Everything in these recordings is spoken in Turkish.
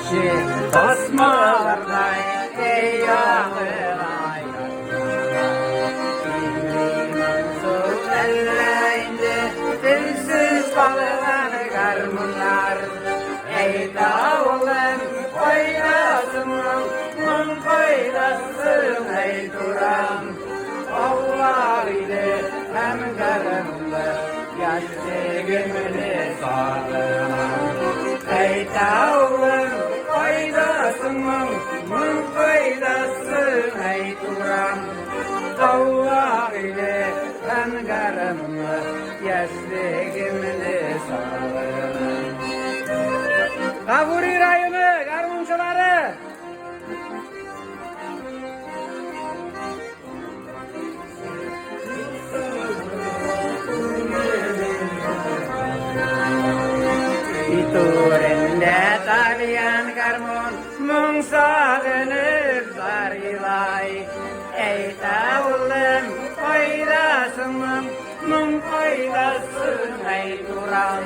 Şi tasmalarday ey yağıray Su elleğinde dilsiz balılar garmınlar Ey dağılın faydasının mın faydasın ey duran Allah ile hem garımlı yaşlı gümülü sağlanan Ey dağılın faydasının mın faydasın ey duran Allah ile hem garımlı yaşlı gümülü sağlanan Gavuri rayonu garmonçuları Turende talian garmon mung sağınır zarilay Ey tavulun faydasının mung faydasın ey duran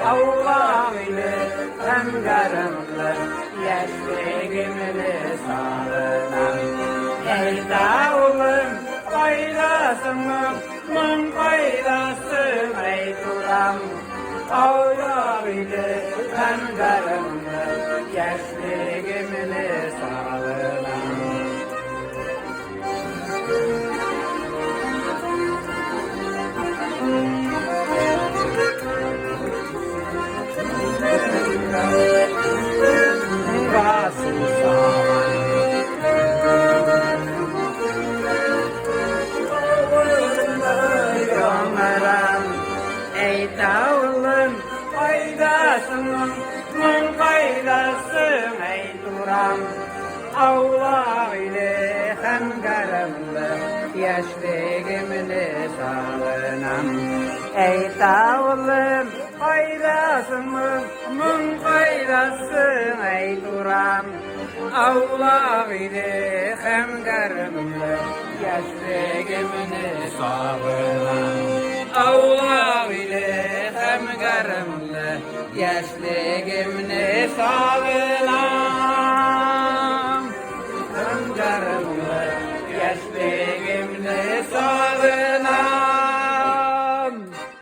Allah ile hem garımlı yaşlı gümülü sağlanan Ey tavulun faydasının mung faydasın ey duran Allah ile hem garımlı yaşlı gümülü sağlanan Gası sağlan Yomaran Ey tavulun faydasının mın faydasın ey duran Allah ile hem garımlı yaşlı gümülü sağlanan Ey tavulun faydasının mın faydasın ey duran Allah ile hem garımlı yaşlı gümülü sağlanan Allah ile hem garımlı yaşlı gümülü sağlanan